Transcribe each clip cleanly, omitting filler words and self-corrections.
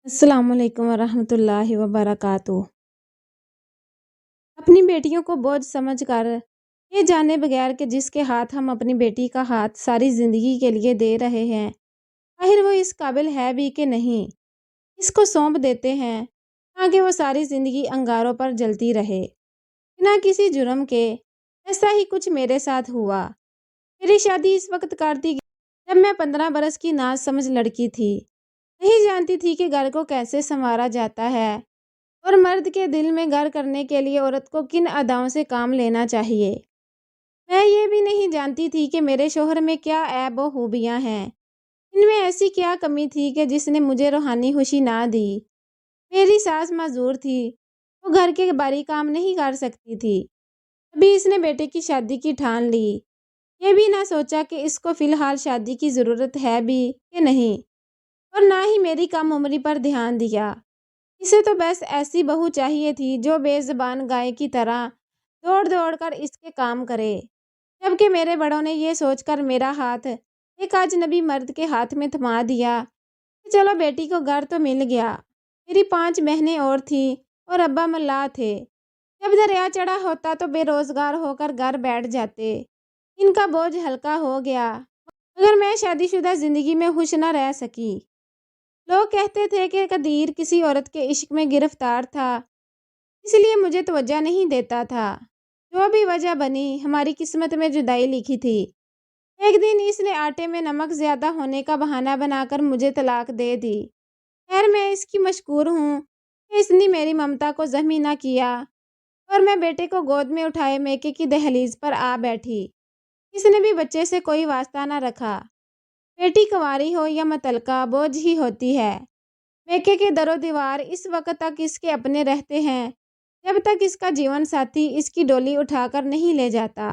السلام علیکم ورحمۃ اللہ وبرکاتہ۔ اپنی بیٹیوں کو بوجھ سمجھ کر یہ جانے بغیر کہ جس کے ہاتھ ہم اپنی بیٹی کا ہاتھ ساری زندگی کے لیے دے رہے ہیں، آخر وہ اس قابل ہے بھی کہ نہیں، اس کو سونپ دیتے ہیں تاکہ وہ ساری زندگی انگاروں پر جلتی رہے بنا کسی جرم کے۔ ایسا ہی کچھ میرے ساتھ ہوا۔ میری شادی اس وقت کر دی گئی جب میں 15 برس کی ناز سمجھ لڑکی تھی، نہیں جانتی تھی کہ گھر کو کیسے سنوارا جاتا ہے اور مرد کے دل میں گھر کرنے کے لیے عورت کو کن اداؤں سے کام لینا چاہیے۔ میں یہ بھی نہیں جانتی تھی کہ میرے شوہر میں کیا عیب و خوبیاں ہیں، ان میں ایسی کیا کمی تھی کہ جس نے مجھے روحانی خوشی نہ دی۔ میری ساس معذور تھی، وہ گھر کے باری کام نہیں کر سکتی تھی۔ ابھی اس نے بیٹے کی شادی کی ٹھان لی، یہ بھی نہ سوچا کہ اس کو فی الحال شادی کی ضرورت ہے بھی کہ نہیں، اور نہ ہی میری کم عمری پر دھیان دیا۔ اسے تو بس ایسی بہو چاہیے تھی جو بے زبان گائے کی طرح دوڑ دوڑ کر اس کے کام کرے، جبکہ میرے بڑوں نے یہ سوچ کر میرا ہاتھ ایک اجنبی مرد کے ہاتھ میں تھما دیا کہ چلو بیٹی کو گھر تو مل گیا۔ میری 5 بہنیں اور تھیں اور ابا ملا تھے، جب دریا چڑھا ہوتا تو بے روزگار ہو کر گھر بیٹھ جاتے، ان کا بوجھ ہلکا ہو گیا، مگر میں شادی شدہ زندگی میں خوش نہ رہ سکی۔ لوگ کہتے تھے کہ قدیر کسی عورت کے عشق میں گرفتار تھا، اس لیے مجھے توجہ نہیں دیتا تھا۔ جو بھی وجہ بنی، ہماری قسمت میں جدائی لکھی تھی۔ ایک دن اس نے آٹے میں نمک زیادہ ہونے کا بہانہ بنا کر مجھے طلاق دے دی۔ خیر میں اس کی مشکور ہوں کہ اس نے میری ممتا کو زخمی نہ کیا، اور میں بیٹے کو گود میں اٹھائے میکے کی دہلیز پر آ بیٹھی۔ اس نے بھی بچے سے کوئی واسطہ نہ رکھا۔ بیٹی کنواری ہو یا متعلقہ بوجھ ہی ہوتی ہے۔ میکے کے در و دیوار اس وقت تک اس کے اپنے رہتے ہیں جب تک اس کا جیون ساتھی اس کی ڈولی اٹھا کر نہیں لے جاتا۔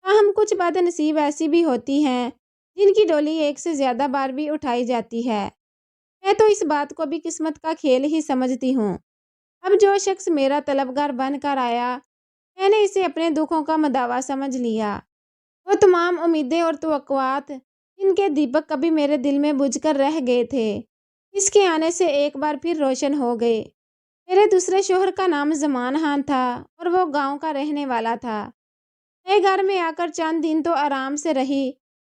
تاہم کچھ بد نصیب ایسی بھی ہوتی ہیں جن کی ڈولی ایک سے زیادہ بار بھی اٹھائی جاتی ہے۔ میں تو اس بات کو بھی قسمت کا کھیل ہی سمجھتی ہوں۔ اب جو شخص میرا طلبگار بن کر آیا، میں نے اسے اپنے دکھوں کا مداوا سمجھ لیا۔ وہ تمام امیدیں اور توقعات جن کے دیپک کبھی میرے دل میں بجھ کر رہ گئے تھے، اس کے آنے سے ایک بار پھر روشن ہو گئے۔ میرے دوسرے شوہر کا نام زمان خان تھا اور وہ گاؤں کا رہنے والا تھا۔ نئے گھر میں آ کر چند دن تو آرام سے رہی،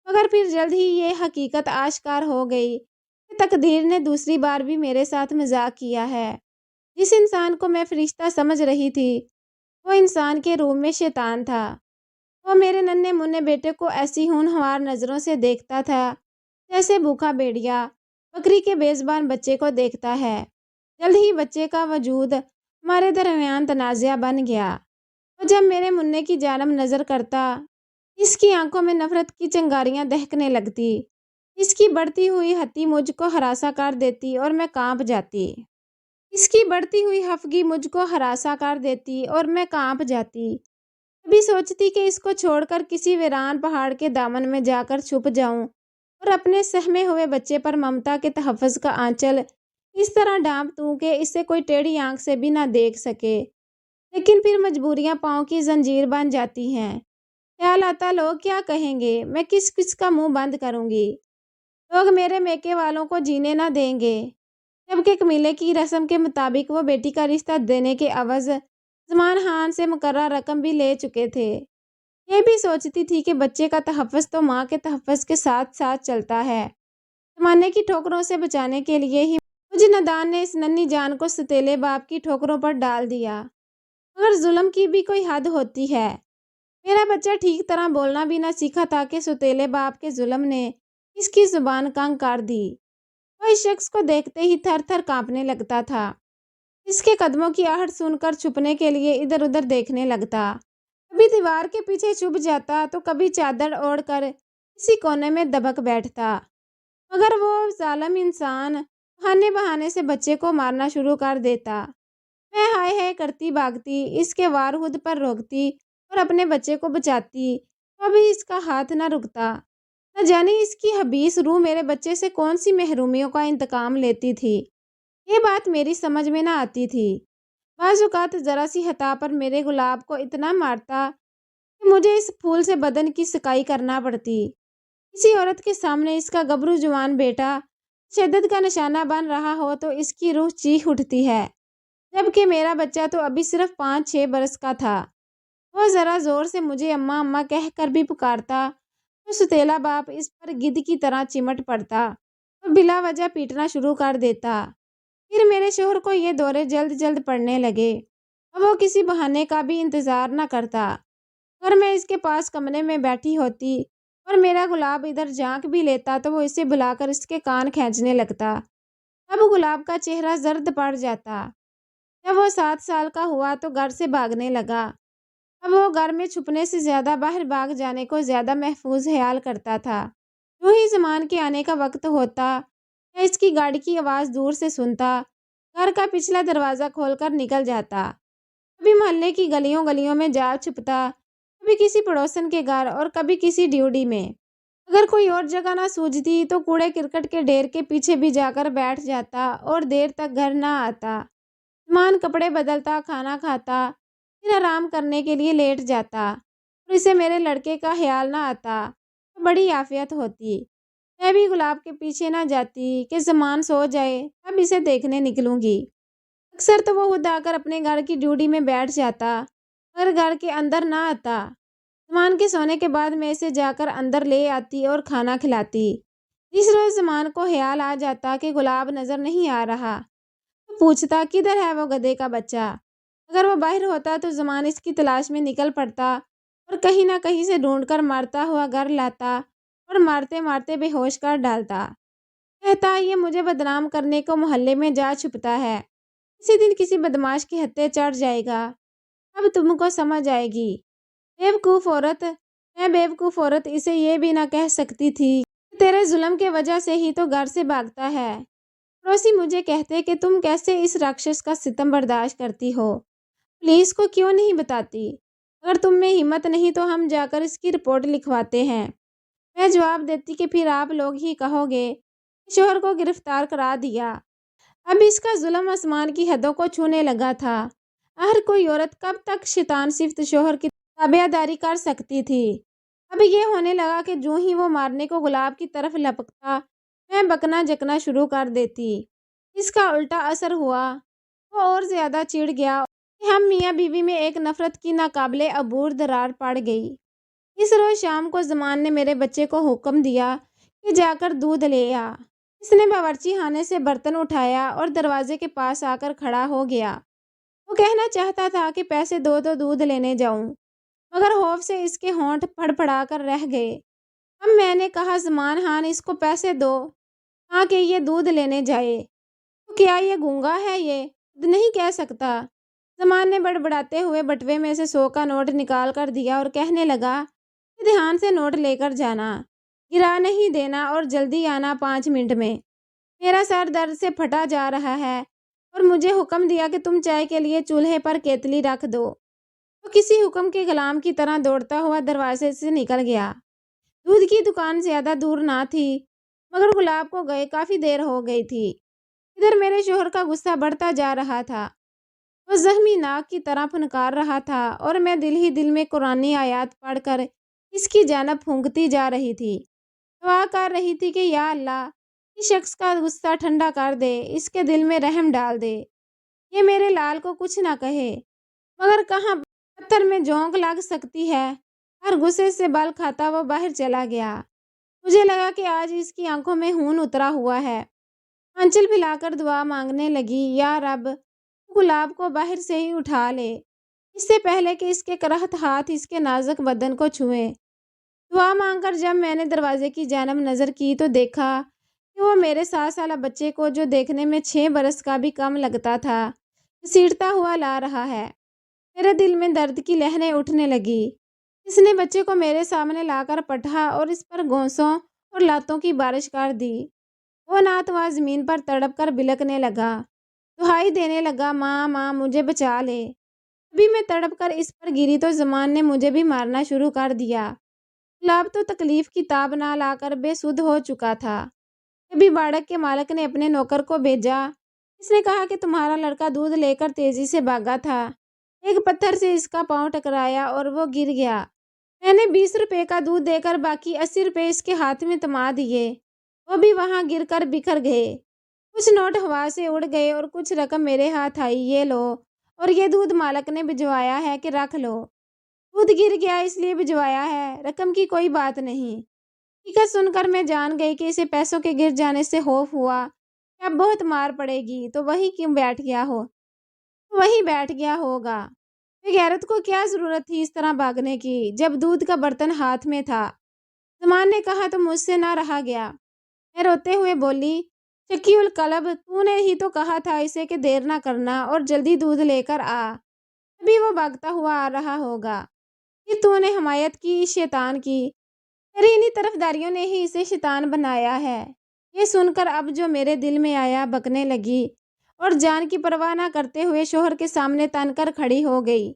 مگر پھر جلد ہی یہ حقیقت آشکار ہو گئی کہ تقدیر نے دوسری بار بھی میرے ساتھ مذاق کیا ہے۔ جس انسان کو میں فرشتہ سمجھ رہی تھی، وہ انسان کے روپ میں شیطان تھا۔ وہ میرے ننھے منھے بیٹے کو ایسی ہونہار نظروں سے دیکھتا تھا جیسے بھوکا بھیڑیا بکری کے بے زبان بچے کو دیکھتا ہے۔ جلد ہی بچے کا وجود ہمارے درمیان تنازعہ بن گیا۔ اور جب میرے منھے کی جانب نظر کرتا، اس کی آنکھوں میں نفرت کی چنگاریاں دہکنے لگتی۔ اس کی بڑھتی ہوئی ہتی مجھ کو ہراساں کر دیتی اور میں کانپ جاتی۔ اس کی بڑھتی ہوئی خفگی مجھ کو ہراساں کر دیتی اور میں کانپ جاتی۔ کبھی سوچتی کہ اس کو چھوڑ کر کسی ویران پہاڑ کے دامن میں جا کر چھپ جاؤں اور اپنے سہمے ہوئے بچے پر ممتا کے تحفظ کا آنچل اس طرح ڈھانپ دوں کہ اسے کوئی ٹیڑھی آنکھ سے بھی نہ دیکھ سکے، لیکن پھر مجبوریاں پاؤں کی زنجیر بن جاتی ہیں۔ خیال آتا لوگ کیا کہیں گے، میں کس کس کا منہ بند کروں گی، لوگ میرے میکے والوں کو جینے نہ دیں گے، جبکہ قبیلے کی رسم کے مطابق وہ بیٹی کا رشتہ دینے کے عوض زمان خان سے مقررہ رقم بھی لے چکے تھے۔ یہ بھی سوچتی تھی کہ بچے کا تحفظ تو ماں کے تحفظ کے ساتھ ساتھ چلتا ہے، زمانے کی ٹھوکروں سے بچانے کے لیے ہی مجھ نادان نے اس ننھی جان کو ستیلے باپ کی ٹھوکروں پر ڈال دیا۔ مگر ظلم کی بھی کوئی حد ہوتی ہے۔ میرا بچہ ٹھیک طرح بولنا بھی نہ سیکھا تھا کہ ستیلے باپ کے ظلم نے اس کی زبان کنگ کر دی۔ وہ اس شخص کو دیکھتے ہی تھر تھر کانپنے لگتا تھا۔ اس کے قدموں کی آہٹ سن کر چھپنے کے لیے ادھر ادھر دیکھنے لگتا، کبھی دیوار کے پیچھے چھپ جاتا تو کبھی چادر اوڑھ کر کسی کونے میں دبک بیٹھتا۔ مگر وہ ظالم انسان بہانے بہانے سے بچے کو مارنا شروع کر دیتا۔ میں ہائے ہائے کرتی بھاگتی، اس کے وار خود پر روکتی اور اپنے بچے کو بچاتی، تو بھی اس کا ہاتھ نہ رکتا۔ نہ جانے اس کی حبیث روح میرے بچے سے کون سی محرومیوں کا انتقام لیتی تھی، یہ بات میری سمجھ میں نہ آتی تھی۔ بعض اوقات ذرا سی خطا پر میرے گلاب کو اتنا مارتا کہ مجھے اس پھول سے بدن کی سکائی کرنا پڑتی۔ کسی عورت کے سامنے اس کا گبرو جوان بیٹا شدت کا نشانہ بن رہا ہو تو اس کی روح چیخ اٹھتی ہے، جبکہ میرا بچہ تو ابھی صرف 5-6 برس کا تھا۔ وہ ذرا زور سے مجھے اماں اماں کہہ کر بھی پکارتا تو ستیلا باپ اس پر گدھ کی طرح چمٹ پڑتا اور بلا وجہ پیٹنا شروع کر دیتا۔ پھر میرے شوہر کو یہ دورے جلد جلد پڑنے لگے اور وہ کسی بہانے کا بھی انتظار نہ کرتا۔ اگر میں اس کے پاس کمرے میں بیٹھی ہوتی اور میرا گلاب ادھر جھانک بھی لیتا تو وہ اسے بلا کر اس کے کان کھینچنے لگتا۔ اب گلاب کا چہرہ زرد پڑ جاتا۔ جب وہ 7 سال کا ہوا تو گھر سے بھاگنے لگا۔ اب وہ گھر میں چھپنے سے زیادہ باہر بھاگ جانے کو زیادہ محفوظ خیال کرتا تھا۔ جو ہی زمان کے آنے کا وقت ہوتا یا اس کی گاڑی کی آواز دور سے سنتا، گھر کا پچھلا دروازہ کھول کر نکل جاتا۔ کبھی محلے کی گلیوں گلیوں میں جا چھپتا، کبھی کسی پڑوسن کے گھر اور کبھی کسی ڈیوٹی میں۔ اگر کوئی اور جگہ نہ سوجتی تو کوڑے کرکٹ کے ڈھیر کے پیچھے بھی جا کر بیٹھ جاتا اور دیر تک گھر نہ آتا۔ زمان کپڑے بدلتا، کھانا کھاتا، پھر آرام کرنے کے لیے لیٹ جاتا اور اسے میرے لڑکے کا خیال نہ آتا تو بڑی عافیت ہوتی۔ میں بھی گلاب کے پیچھے نہ جاتی کہ زمان سو جائے تب اسے دیکھنے نکلوں گی۔ اکثر تو وہ خود آ کر اپنے گھر کی ڈیوٹی میں بیٹھ جاتا مگر گھر کے اندر نہ آتا۔ زمان کے سونے کے بعد میں اسے جا کر اندر لے آتی اور کھانا کھلاتی۔ جس روز زمان کو خیال آ جاتا کہ گلاب نظر نہیں آ رہا تو پوچھتا کدھر ہے وہ گدھے کا بچہ۔ اگر وہ باہر ہوتا تو زمان اس کی تلاش میں نکل پڑتا اور کہیں نہ کہیں سے ڈھونڈ کر مارتا ہوا گھر لاتا اور مارتے مارتے بے ہوش کر ڈالتا۔ کہتا یہ مجھے بدنام کرنے کو محلے میں جا چھپتا ہے، کسی دن کسی بدماش کے ہتھے چڑھ جائے گا، اب تم کو سمجھ آئے گی۔ بیوقوف عورت، میں بیوقوف عورت اسے یہ بھی نہ کہہ سکتی تھی کہ تیرے ظلم کے وجہ سے ہی تو گھر سے بھاگتا ہے۔ پڑوسی مجھے کہتے کہ تم کیسے اس راکشس کا ستم برداشت کرتی ہو، پولیس کو کیوں نہیں بتاتی؟ اگر تم میں ہمت نہیں تو ہم جا کر اس کی رپورٹ لکھواتے ہیں۔ میں جواب دیتی کہ پھر آپ لوگ ہی کہو گے کہ شوہر کو گرفتار کرا دیا۔ اب اس کا ظلم آسمان کی حدوں کو چھونے لگا تھا۔ ہر کوئی عورت کب تک شیطان صفت شوہر کی تابعداری کر سکتی تھی؟ اب یہ ہونے لگا کہ جو ہی وہ مارنے کو گلاب کی طرف لپکتا میں بکنا جکنا شروع کر دیتی۔ اس کا الٹا اثر ہوا، وہ اور زیادہ چڑ گیا کہ ہم میاں بیوی میں ایک نفرت کی ناقابل عبور درار پڑ گئی۔ اس روز شام کو زمان نے میرے بچے کو حکم دیا کہ جا کر دودھ لے آ۔ اس نے باورچی خانے سے برتن اٹھایا اور دروازے کے پاس آ کر کھڑا ہو گیا۔ وہ کہنا چاہتا تھا کہ پیسے دو تو دودھ لینے جاؤں، مگر خوف سے اس کے ہونٹ پھڑ پھڑا کر رہ گئے۔ اب میں نے کہا زمان خان اس کو پیسے دو ہاں کہ یہ دودھ لینے جائے۔ تو کیا یہ گونگا ہے، یہ خود نہیں کہہ سکتا؟ زمان نے بڑبڑاتے ہوئے بٹوے میں سے 100 کا نوٹ نکال کر دیا اور کہنے لگا کہ دھیان سے نوٹ لے کر جانا، گرا نہیں دینا اور جلدی آنا 5 منٹ میں۔ میرا سر درد سے پھٹا جا رہا ہے اور مجھے حکم دیا کہ تم چائے کے لیے چولہے پر کیتلی رکھ دو۔ وہ کسی حکم کے غلام کی طرح دوڑتا ہوا دروازے سے نکل گیا۔ دودھ کی دکان زیادہ دور نہ تھی مگر گلاب کو گئے کافی دیر ہو گئی تھی۔ ادھر میرے شوہر کا غصہ بڑھتا جا رہا تھا، وہ زخمی ناک کی طرح پھنکار رہا تھا اور میں دل ہی دل میں قرآنی آیات پڑھ کر اس کی جانب پھونکتی جا رہی تھی، دعا کر رہی تھی کہ یا اللہ اس شخص کا غصہ ٹھنڈا کر دے، اس کے دل میں رحم ڈال دے، یہ میرے لال کو کچھ نہ کہے۔ مگر کہاں پتھر میں جھونک لگ سکتی ہے۔ ہر غصے سے بل کھاتا وہ باہر چلا گیا۔ مجھے لگا کہ آج اس کی آنکھوں میں خون اترا ہوا ہے۔ آنچل پھیلا کر دعا مانگنے لگی، یا رب گلاب کو باہر سے ہی اٹھا لے اس سے پہلے کہ اس کے کرہت ہاتھ اس کے نازک بدن کو چھوئیں۔ دعا مانگ کر جب میں نے دروازے کی جانب نظر کی تو دیکھا کہ وہ میرے 7 سالہ بچے کو، جو دیکھنے میں 6 برس کا بھی کم لگتا تھا، گھسیٹتا ہوا لا رہا ہے۔ میرے دل میں درد کی لہریں اٹھنے لگی۔ اس نے بچے کو میرے سامنے لا کر پٹھا اور اس پر گھونسوں اور لاتوں کی بارش کر دی۔ وہ ناتواں زمین پر تڑپ کر بلکنے لگا، دہائی دینے لگا، ماں ماں مجھے بچا لے۔ ابھی میں تڑپ کر اس پر گری تو زمان نے مجھے بھی مارنا شروع کر دیا۔ گلاب تو تکلیف کی تاب نہ لا کر بے سدھ ہو چکا تھا۔ کبھی باڑک کے مالک نے اپنے نوکر کو بھیجا، اس نے کہا کہ تمہارا لڑکا دودھ لے کر تیزی سے بھاگا تھا، ایک پتھر سے اس کا پاؤں ٹکرایا اور وہ گر گیا۔ میں نے 20 روپے کا دودھ دے کر باقی 80 روپے اس کے ہاتھ میں تما دیے۔ وہ بھی وہاں گر کر بکھر گئے۔ کچھ نوٹ ہوا سے اڑ گئے اور کچھ رقم میرے ہاتھ آئی۔ یہ لو، اور یہ دودھ مالک نے بھجوایا ہے کہ رکھ لو۔ دودھ گر گیا اس لیے بھجوایا ہے، رقم کی کوئی بات نہیں۔ حقیقت سن کر میں جان گئی کہ اسے پیسوں کے گر جانے سے خوف ہوا کہ اب بہت مار پڑے گی، تو وہیں بیٹھ گیا ہوگا۔ غیرت کو کیا ضرورت تھی اس طرح بھاگنے کی جب دودھ کا برتن ہاتھ میں تھا؟ زمان نے کہا تو مجھ سے نہ رہا گیا۔ میں روتے ہوئے بولی، شقی القلب، تو نے ہی تو کہا تھا اسے کہ دیر نہ کرنا اور جلدی دودھ لے کر آ، ابھی وہ بھاگتا ہوا آ رہا ہوگا۔ پھر تو نے حمایت کی شیطان کی، تیری انہی طرفداریوں نے ہی اسے شیطان بنایا ہے۔ یہ سن کر اب جو میرے دل میں آیا بکنے لگی اور جان کی پرواہ نہ کرتے ہوئے شوہر کے سامنے تن کر کھڑی ہو گئی۔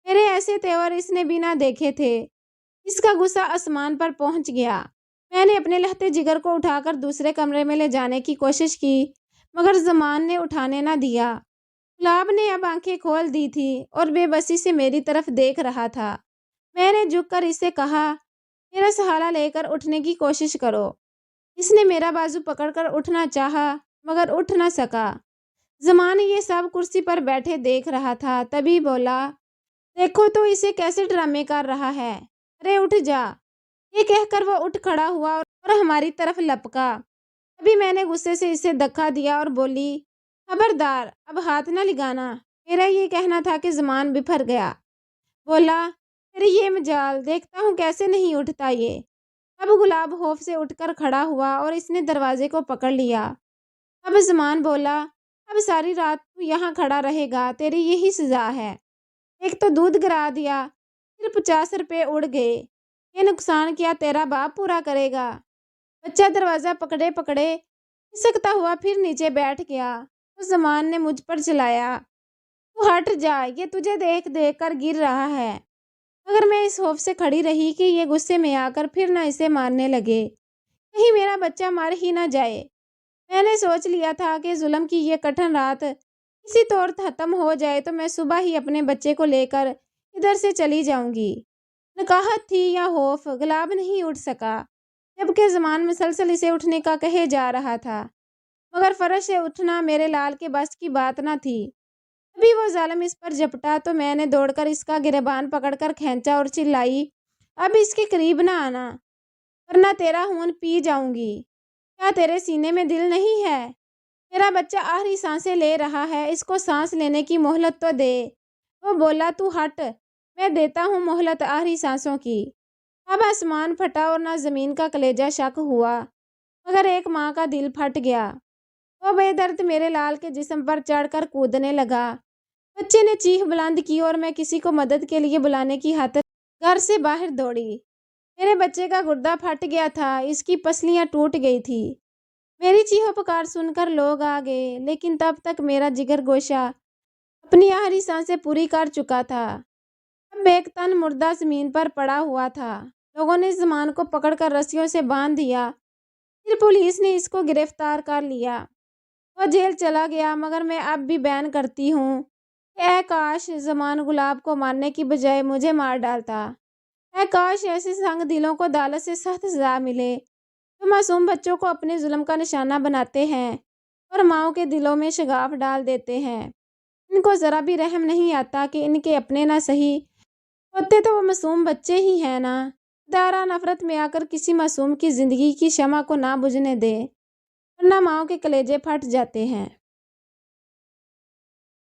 میرے ایسے تیور اس نے بھی نہ دیکھے تھے۔ اس کا غصہ آسمان پر پہنچ گیا۔ میں نے اپنے لہتے جگر کو اٹھا کر دوسرے کمرے میں لے جانے کی کوشش کی مگر زمان نے اٹھانے نہ دیا۔ گلاب نے اب آنکھیں کھول دی تھی اور بے بسی سے میری طرف دیکھ رہا تھا۔ میں نے جھک کر اسے کہا، میرا سہارا لے کر اٹھنے کی کوشش کرو۔ اس نے میرا بازو پکڑ کر اٹھنا چاہا مگر اٹھ نہ سکا۔ زمان یہ سب کرسی پر بیٹھے دیکھ رہا تھا، تبھی بولا، دیکھو تو اسے کیسے ڈرامے کر رہا ہے، ارے اٹھ جا۔ یہ کہہ کر وہ اٹھ کھڑا ہوا اور ہماری طرف لپکا۔ تبھی میں نے غصے سے اسے دھکا دیا اور بولی، خبردار، اب ہاتھ نہ لگانا۔ میرا یہ کہنا تھا کہ زمان بفر گیا۔ بولا، تیری یہ مجال، دیکھتا ہوں کیسے نہیں اٹھتا یہ۔ اب گلاب خوف سے اٹھ کر کھڑا ہوا اور اس نے دروازے کو پکڑ لیا۔ اب زمان بولا، اب ساری رات تو یہاں کھڑا رہے گا، تیری یہی سزا ہے۔ ایک تو دودھ گرا دیا، پھر 50 روپے اڑ گئے۔ یہ نقصان کیا تیرا باپ پورا کرے گا؟ بچہ دروازہ پکڑے پکڑے کھسکتا ہوا پھر نیچے بیٹھ گیا۔ تو زمان نے مجھ پر چلایا، تو ہٹ جا، یہ تجھے دیکھ دیکھ کر گر رہا ہے۔ مگر میں اس خوف سے کھڑی رہی کہ یہ غصے میں آ کر پھر نہ اسے مارنے لگے، کہیں میرا بچہ مر ہی نہ جائے۔ میں نے سوچ لیا تھا کہ ظلم کی یہ کٹھن رات کسی طور ختم ہو جائے تو میں صبح ہی اپنے بچے کو لے کر ادھر سے چلی جاؤں گی۔ نکاہت تھی یا خوف، گلاب نہیں اٹھ سکا، جبکہ زمان مسلسل اسے اٹھنے کا کہے جا رہا تھا، مگر فرش سے اٹھنا میرے لال کے بس کی بات نہ تھی۔ ابھی وہ ظالم اس پر جھپٹا تو میں نے دوڑ کر اس کا گریبان پکڑ کر کھینچا اور چلائی، اب اس کے قریب نہ آنا ورنہ تیرا خون پی جاؤں گی۔ کیا تیرے سینے میں دل نہیں ہے؟ میرا بچہ آخری سانسیں لے رہا ہے، اس کو سانس لینے کی مہلت تو دے۔ وہ بولا، تو ہٹ، میں دیتا ہوں مہلت آخری سانسوں کی۔ اب آسمان پھٹا اور نہ زمین کا کلیجہ شک ہوا مگر ایک ماں کا دل پھٹ گیا۔ وہ بے درد میرے لال کے جسم پر چڑھ کر کودنے لگا۔ بچے نے چیخ بلند کی اور میں کسی کو مدد کے لیے بلانے کی خاطر گھر سے باہر دوڑی۔ میرے بچے کا گردہ پھٹ گیا تھا، اس کی پسلیاں ٹوٹ گئی تھی۔ میری چیخو پکار سن کر لوگ آ گئے، لیکن تب تک میرا جگر گوشہ اپنی آخری سانسیں پوری کر چکا تھا۔ اب ایک تن مردہ زمین پر پڑا ہوا تھا۔ لوگوں نے زمان کو پکڑ کر رسیوں سے باندھ دیا، پھر پولیس نے اس کو گرفتار کر لیا۔ وہ جیل چلا گیا، مگر میں اب بھی بیان کرتی ہوں کہ اے کاش زمان گلاب کو مارنے کی بجائے مجھے مار ڈالتا۔ اے کاش ایسے سنگ دلوں کو عدالت سے سخت سزا ملے جو معصوم بچوں کو اپنے ظلم کا نشانہ بناتے ہیں اور ماؤں کے دلوں میں شگاف ڈال دیتے ہیں۔ ان کو ذرا بھی رحم نہیں آتا کہ ان کے اپنے نہ صحیح ہوتے تو وہ معصوم بچے ہی ہیں نا۔ خدا نفرت میں آ کر کسی معصوم کی زندگی کی شمع کو نہ بجھنے دے ورنہ ماؤں کے کلیجے پھٹ جاتے ہیں۔